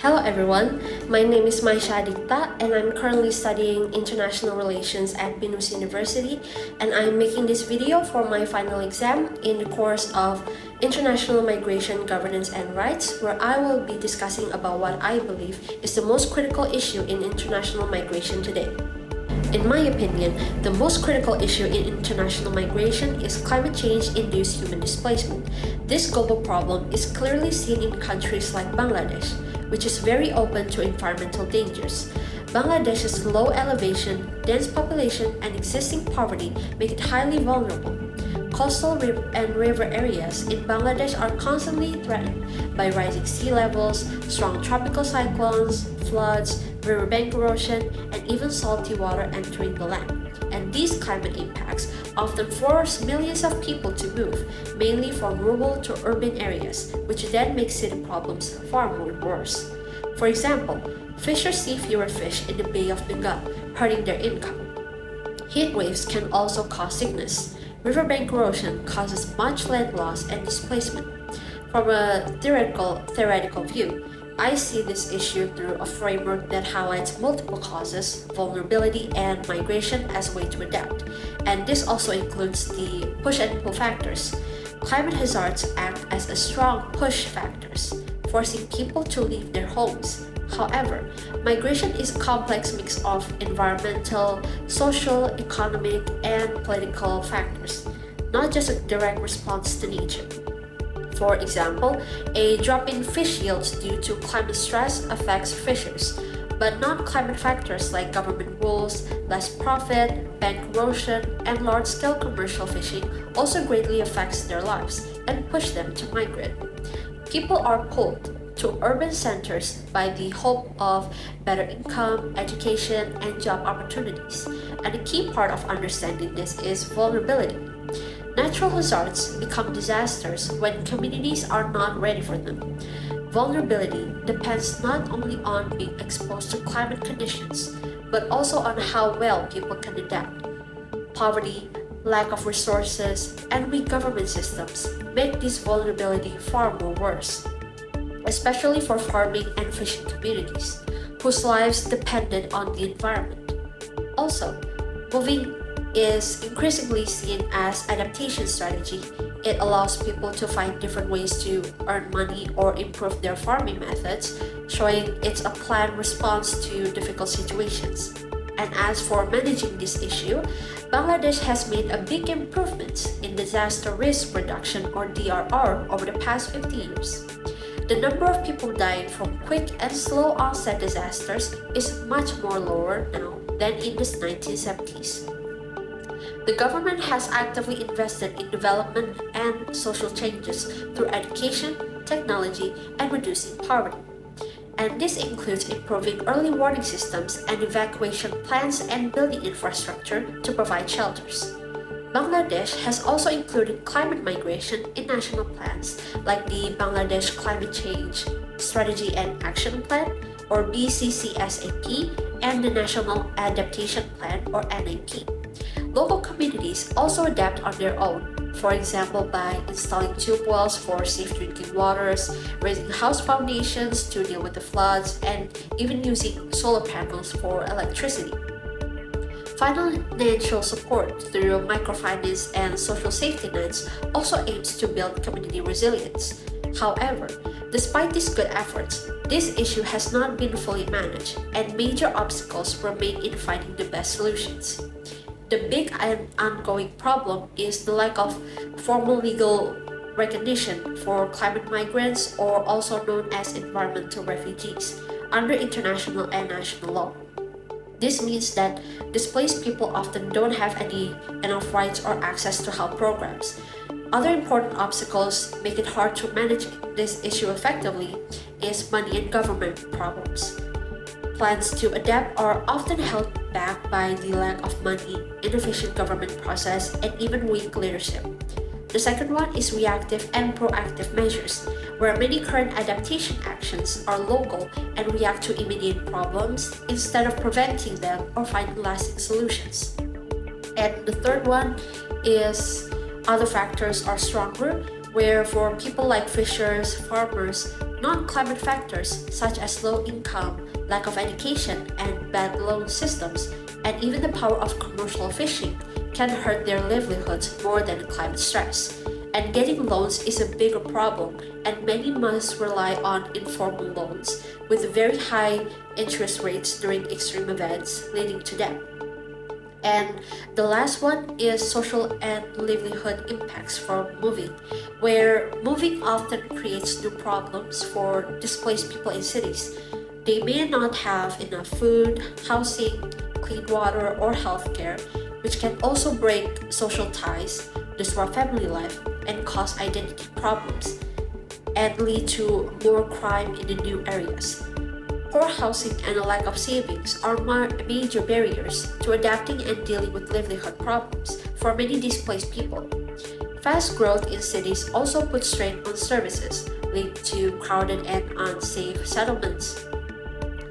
Hello everyone, my name is Maysha Adigta and I'm currently studying International Relations at Binus University, and I'm making this video for my final exam in the course of International Migration, Governance and Rights, where I will be discussing about what I believe is the most critical issue in international migration today. In my opinion, the most critical issue in international migration is climate change-induced human displacement. This global problem is clearly seen in countries like Bangladesh, which is very open to environmental dangers. Bangladesh's low elevation, dense population, and existing poverty make it highly vulnerable. Coastal and river areas in Bangladesh are constantly threatened by rising sea levels, strong tropical cyclones, floods, riverbank erosion, and even salty water entering the land. And these climate impacts often force millions of people to move, mainly from rural to urban areas, which then makes city problems far more worse. For example, fishers see fewer fish in the Bay of Bengal, hurting their income. Heat waves can also cause sickness. Riverbank erosion causes much land loss and displacement. From a theoretical view, I see this issue through a framework that highlights multiple causes, vulnerability, and migration as a way to adapt. And this also includes the push and pull factors. Climate hazards act as a strong push factors, forcing people to leave their homes. However, migration is a complex mix of environmental, social, economic, and political factors, not just a direct response to nature. For example, a drop in fish yields due to climate stress affects fishers, but non-climate factors like government rules, less profit, bank erosion, and large-scale commercial fishing also greatly affects their lives and push them to migrate. People are pulled to urban centers by the hope of better income, education, and job opportunities. And a key part of understanding this is vulnerability. Natural hazards become disasters when communities are not ready for them. Vulnerability depends not only on being exposed to climate conditions, but also on how well people can adapt. Poverty, lack of resources, and weak government systems make this vulnerability far more worse, especially for farming and fishing communities, whose lives depended on the environment. Also, moving is increasingly seen as adaptation strategy. It allows people to find different ways to earn money or improve their farming methods, showing it's a planned response to difficult situations. And as for managing this issue, Bangladesh has made a big improvements in disaster risk reduction or DRR over the past 50 years. The number of people dying from quick and slow onset disasters is much more lower now than in the 1970s. The government has actively invested in development and social changes through education, technology, and reducing poverty. And this includes improving early warning systems and evacuation plans and building infrastructure to provide shelters. Bangladesh has also included climate migration in national plans like the Bangladesh Climate Change Strategy and Action Plan or BCCSAP and the National Adaptation Plan or NAP. Local communities also adapt on their own, for example by installing tube wells for safe drinking waters, raising house foundations to deal with the floods, and even using solar panels for electricity. Financial support through microfinance and social safety nets also aims to build community resilience. However, despite these good efforts, this issue has not been fully managed, and major obstacles remain in finding the best solutions. The big and ongoing problem is the lack of formal legal recognition for climate migrants, or also known as environmental refugees, under international and national law. This means that displaced people often don't have enough rights or access to health programs. Other important obstacles make it hard to manage this issue effectively is money and government problems. Plans to adapt are often held back by the lack of money, inefficient government process, and even weak leadership. The second one is reactive and proactive measures, where many current adaptation actions are local and react to immediate problems instead of preventing them or finding lasting solutions. And the third one is other factors are stronger, where for people like fishers, farmers, non-climate factors such as low income, lack of education, and bad loan systems, and even the power of commercial fishing can hurt their livelihoods more than climate stress. And getting loans is a bigger problem, and many must rely on informal loans with very high interest rates during extreme events, leading to debt. And the last one is social and livelihood impacts for moving, where moving often creates new problems for displaced people in cities. They may not have enough food, housing, clean water, or healthcare, which can also break social ties, disrupt family life, and cause identity problems, and lead to more crime in the new areas. Poor housing and a lack of savings are major barriers to adapting and dealing with livelihood problems for many displaced people. Fast growth in cities also puts strain on services, leading to crowded and unsafe settlements.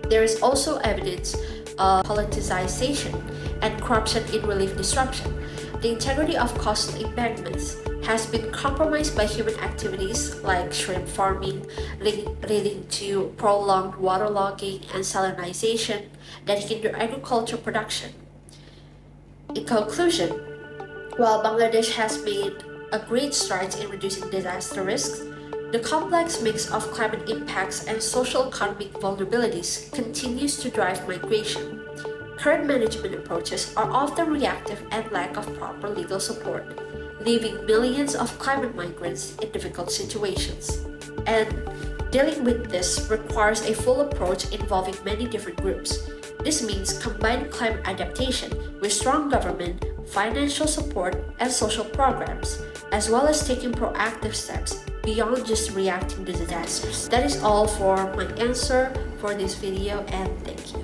There is also evidence of politicization and corruption in relief disruption. The integrity of coastal embankments has been compromised by human activities like shrimp farming, leading to prolonged waterlogging and salinization that hinder agriculture production. In conclusion, while Bangladesh has made a great strides in reducing disaster risks, the complex mix of climate impacts and social economic vulnerabilities continues to drive migration. Current management approaches are often reactive and lack of proper legal support, leaving millions of climate migrants in difficult situations. And dealing with this requires a full approach involving many different groups. This means combined climate adaptation with strong government, financial support, and social programs, as well as taking proactive steps beyond just reacting to disasters. That is all for my answer for this video, and thank you.